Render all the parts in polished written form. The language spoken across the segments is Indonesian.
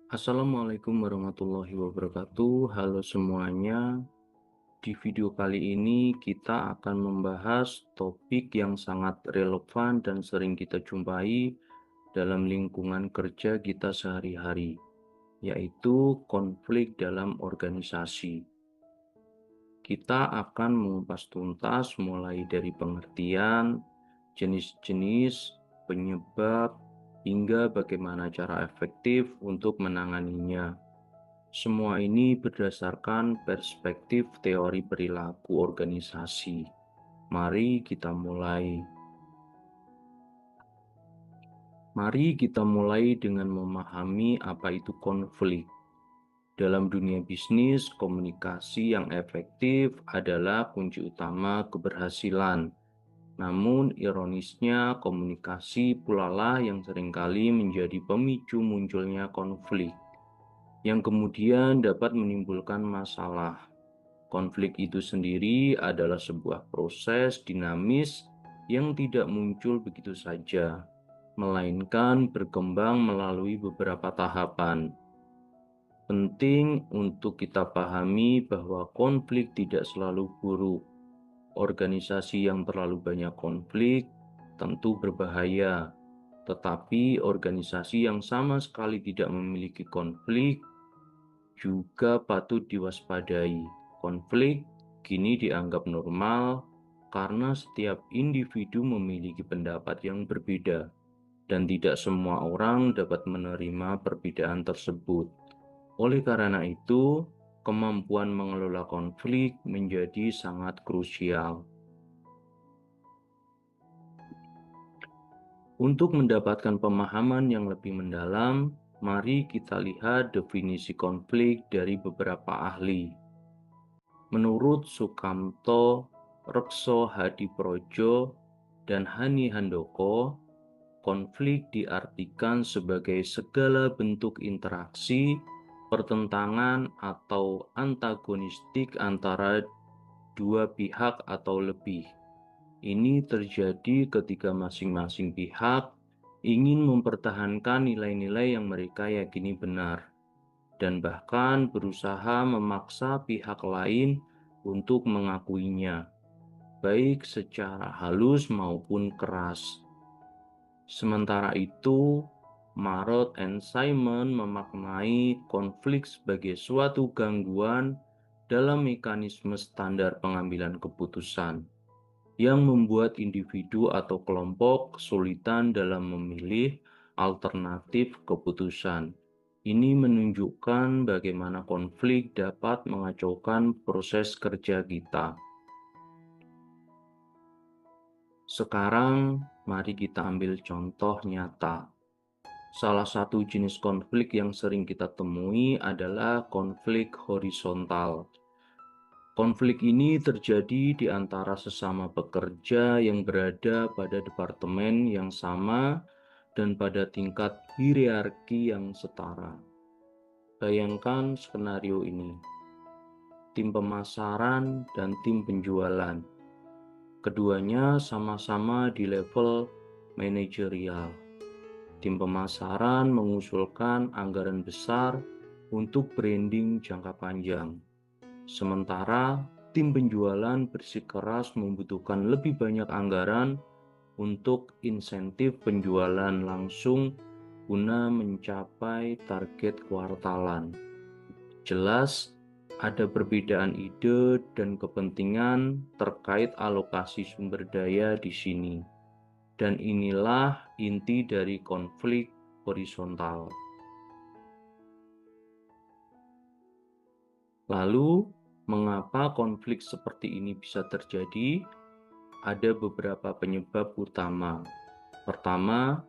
Assalamualaikum warahmatullahi wabarakatuh. Halo semuanya. Di video kali ini kita akan membahas topik yang sangat relevan dan sering kita jumpai dalam lingkungan kerja kita sehari-hari, yaitu konflik dalam organisasi. Kita akan mengupas tuntas mulai dari pengertian, jenis-jenis, penyebab, hingga bagaimana cara efektif untuk menanganinya. Semua ini berdasarkan perspektif teori perilaku organisasi. Mari kita mulai. Mari kita mulai dengan memahami apa itu konflik. Dalam dunia bisnis, komunikasi yang efektif adalah kunci utama keberhasilan. Namun, ironisnya, komunikasi pula lah yang seringkali menjadi pemicu munculnya konflik, yang kemudian dapat menimbulkan masalah. Konflik itu sendiri adalah sebuah proses dinamis yang tidak muncul begitu saja, melainkan berkembang melalui beberapa tahapan. Penting untuk kita pahami bahwa konflik tidak selalu buruk. Organisasi yang terlalu banyak konflik tentu berbahaya, tetapi organisasi yang sama sekali tidak memiliki konflik juga patut diwaspadai. Konflik kini dianggap normal karena setiap individu memiliki pendapat yang berbeda, dan tidak semua orang dapat menerima perbedaan tersebut. Oleh karena itu, kemampuan mengelola konflik menjadi sangat krusial. Untuk mendapatkan pemahaman yang lebih mendalam, mari kita lihat definisi konflik dari beberapa ahli. Menurut Sukamto, Rekso Hadiprojo, dan Hani Handoko, konflik diartikan sebagai segala bentuk interaksi, pertentangan, atau antagonistik antara dua pihak atau lebih. Ini terjadi ketika masing-masing pihak ingin mempertahankan nilai-nilai yang mereka yakini benar, dan bahkan berusaha memaksa pihak lain untuk mengakuinya, baik secara halus maupun keras. Sementara itu, Marot and Simon memaknai konflik sebagai suatu gangguan dalam mekanisme standar pengambilan keputusan yang membuat individu atau kelompok kesulitan dalam memilih alternatif keputusan. Ini menunjukkan bagaimana konflik dapat mengacaukan proses kerja kita. Sekarang, mari kita ambil contoh nyata. Salah satu jenis konflik yang sering kita temui adalah konflik horizontal. Konflik ini terjadi di antara sesama pekerja yang berada pada departemen yang sama dan pada tingkat hierarki yang setara. Bayangkan skenario ini: tim pemasaran dan tim penjualan. Keduanya sama-sama di level manajerial. Tim pemasaran mengusulkan anggaran besar untuk branding jangka panjang. Sementara tim penjualan bersikeras membutuhkan lebih banyak anggaran untuk insentif penjualan langsung guna mencapai target kuartalan. Jelas, ada perbedaan ide dan kepentingan terkait alokasi sumber daya di sini. Dan inilah inti dari konflik horizontal. Lalu, mengapa konflik seperti ini bisa terjadi? Ada beberapa penyebab utama. Pertama,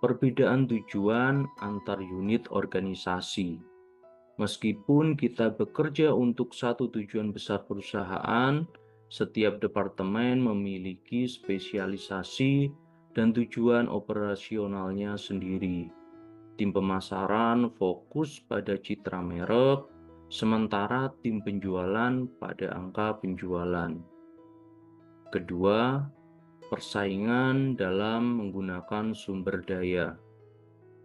perbedaan tujuan antar unit organisasi. Meskipun kita bekerja untuk satu tujuan besar perusahaan, setiap departemen memiliki spesialisasi dan tujuan operasionalnya sendiri. Tim pemasaran fokus pada citra merek, sementara tim penjualan pada angka penjualan. Kedua, persaingan dalam menggunakan sumber daya.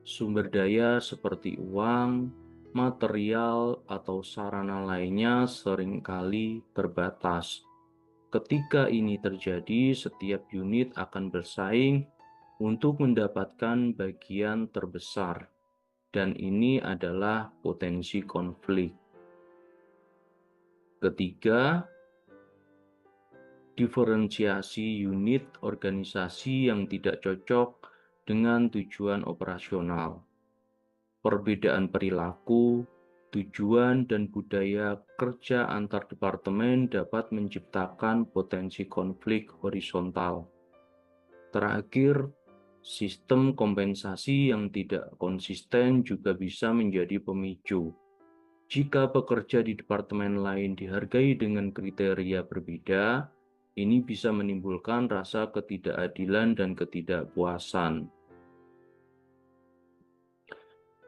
Sumber daya seperti uang, material, atau sarana lainnya seringkali terbatas. Ketika ini terjadi, setiap unit akan bersaing untuk mendapatkan bagian terbesar, dan ini adalah potensi konflik. Ketiga, diferensiasi unit organisasi yang tidak cocok dengan tujuan operasional. Perbedaan perilaku, tujuan, dan budaya kerja antar departemen dapat menciptakan potensi konflik horizontal. Terakhir, sistem kompensasi yang tidak konsisten juga bisa menjadi pemicu. Jika pekerja di departemen lain dihargai dengan kriteria berbeda, ini bisa menimbulkan rasa ketidakadilan dan ketidakpuasan.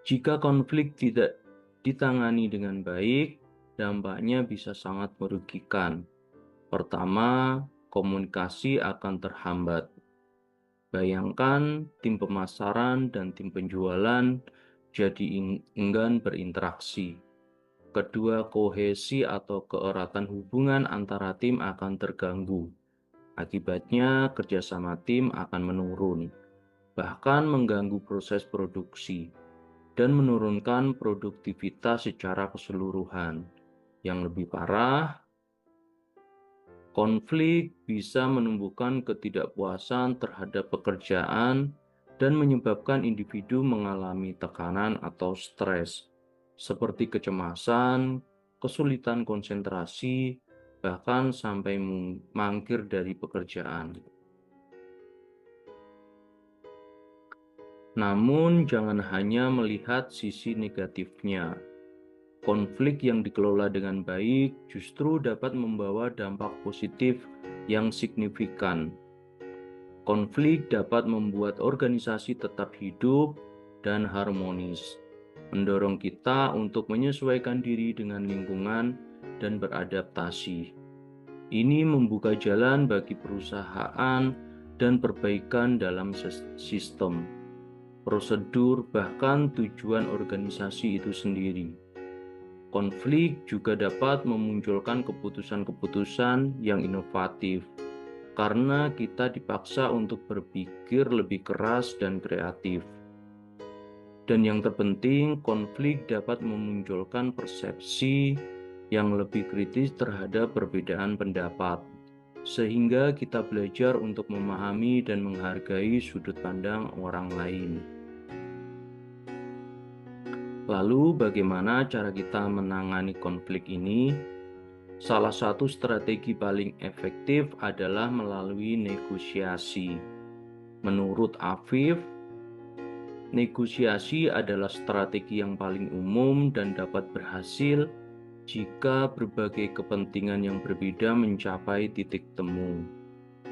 Jika konflik tidak ditangani dengan baik, dampaknya bisa sangat merugikan. Pertama, komunikasi akan terhambat. Bayangkan tim pemasaran dan tim penjualan jadi enggan berinteraksi. Kedua, kohesi atau keeratan hubungan antara tim akan terganggu. Akibatnya, kerjasama tim akan menurun, bahkan mengganggu proses produksi dan menurunkan produktivitas secara keseluruhan. Yang lebih parah, konflik bisa menumbuhkan ketidakpuasan terhadap pekerjaan dan menyebabkan individu mengalami tekanan atau stres, seperti kecemasan, kesulitan konsentrasi, bahkan sampai mangkir dari pekerjaan. Namun, jangan hanya melihat sisi negatifnya. Konflik yang dikelola dengan baik justru dapat membawa dampak positif yang signifikan. Konflik dapat membuat organisasi tetap hidup dan harmonis, mendorong kita untuk menyesuaikan diri dengan lingkungan dan beradaptasi. Ini membuka jalan bagi perusahaan dan perbaikan dalam sistem, prosedur, bahkan tujuan organisasi itu sendiri. Konflik juga dapat memunculkan keputusan-keputusan yang inovatif, karena kita dipaksa untuk berpikir lebih keras dan kreatif. Dan yang terpenting, konflik dapat memunculkan persepsi yang lebih kritis terhadap perbedaan pendapat, sehingga kita belajar untuk memahami dan menghargai sudut pandang orang lain. Lalu, bagaimana cara kita menangani konflik ini? Salah satu strategi paling efektif adalah melalui negosiasi. Menurut Afif, negosiasi adalah strategi yang paling umum dan dapat berhasil jika berbagai kepentingan yang berbeda mencapai titik temu.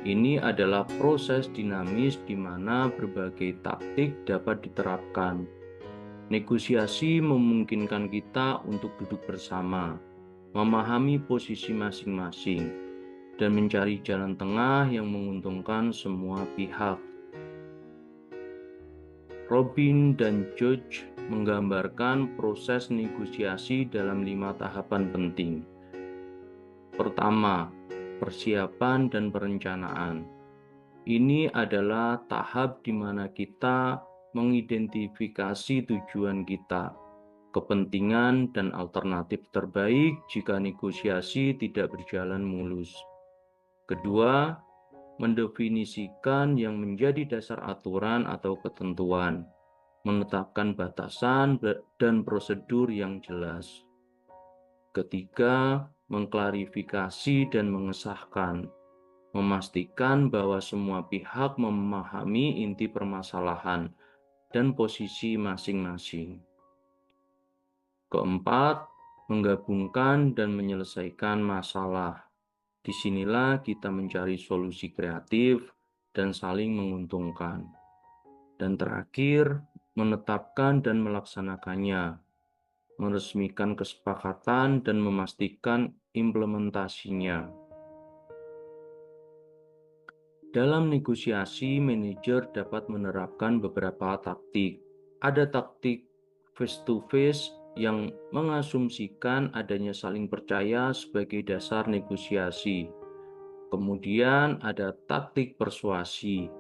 Ini adalah proses dinamis di mana berbagai taktik dapat diterapkan. Negosiasi memungkinkan kita untuk duduk bersama, memahami posisi masing-masing, dan mencari jalan tengah yang menguntungkan semua pihak. Robin dan George menggambarkan proses negosiasi dalam 5 tahapan penting. Pertama, persiapan dan perencanaan. Ini adalah tahap di mana kita mengidentifikasi tujuan kita, kepentingan, dan alternatif terbaik jika negosiasi tidak berjalan mulus. Kedua, mendefinisikan yang menjadi dasar aturan atau ketentuan, menetapkan batasan dan prosedur yang jelas. Ketiga, mengklarifikasi dan mengesahkan, memastikan bahwa semua pihak memahami inti permasalahan dan posisi masing-masing. Keempat, menggabungkan dan menyelesaikan masalah. Disinilah kita mencari solusi kreatif dan saling menguntungkan. Dan terakhir, menetapkan dan melaksanakannya, meresmikan kesepakatan dan memastikan implementasinya. Dalam negosiasi, manajer dapat menerapkan beberapa taktik Ada taktik face to face yang mengasumsikan adanya saling percaya sebagai dasar negosiasi. Kemudian ada taktik persuasi,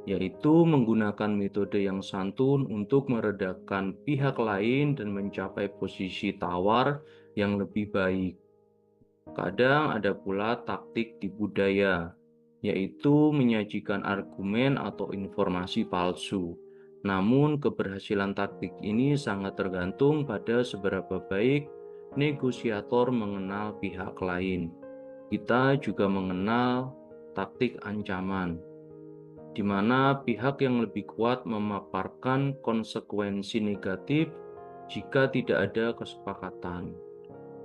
yaitu menggunakan metode yang santun untuk meredakan pihak lain dan mencapai posisi tawar yang lebih baik. Kadang ada pula taktik tipu daya, yaitu menyajikan argumen atau informasi palsu. Namun, keberhasilan taktik ini sangat tergantung pada seberapa baik negosiator mengenal pihak lain. Kita juga mengenal taktik ancaman, di mana pihak yang lebih kuat memaparkan konsekuensi negatif jika tidak ada kesepakatan.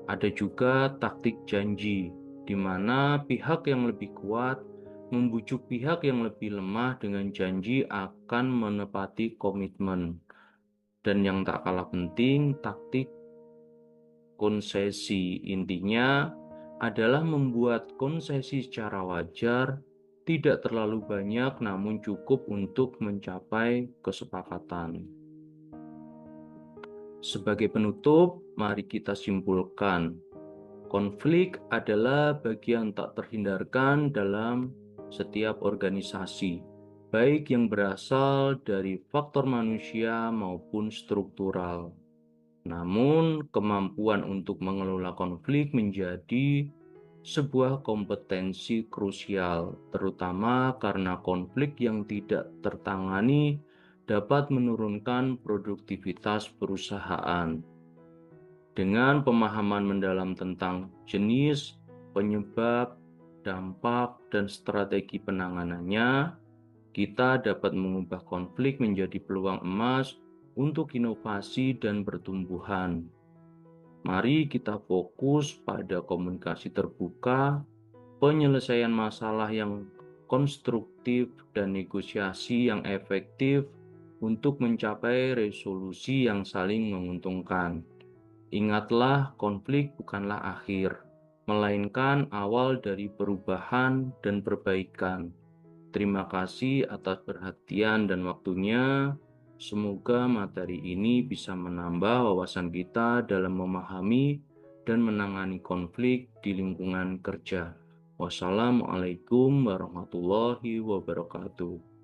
Ada juga taktik janji, di mana pihak yang lebih kuat membujuk pihak yang lebih lemah dengan janji akan menepati komitmen. Dan yang tak kalah penting, taktik konsesi. Intinya adalah membuat konsesi secara wajar, tidak terlalu banyak namun cukup untuk mencapai kesepakatan. Sebagai penutup, mari kita simpulkan. Konflik adalah bagian tak terhindarkan dalam setiap organisasi, baik yang berasal dari faktor manusia maupun struktural. Namun, kemampuan untuk mengelola konflik menjadi sebuah kompetensi krusial, terutama karena konflik yang tidak tertangani dapat menurunkan produktivitas perusahaan. Dengan pemahaman mendalam tentang jenis, penyebab, dampak, dan strategi penanganannya, kita dapat mengubah konflik menjadi peluang emas untuk inovasi dan pertumbuhan. Mari kita fokus pada komunikasi terbuka, penyelesaian masalah yang konstruktif, dan negosiasi yang efektif untuk mencapai resolusi yang saling menguntungkan. Ingatlah, konflik bukanlah akhir, melainkan awal dari perubahan dan perbaikan. Terima kasih atas perhatian dan waktunya. Semoga materi ini bisa menambah wawasan kita dalam memahami dan menangani konflik di lingkungan kerja. Wassalamualaikum warahmatullahi wabarakatuh.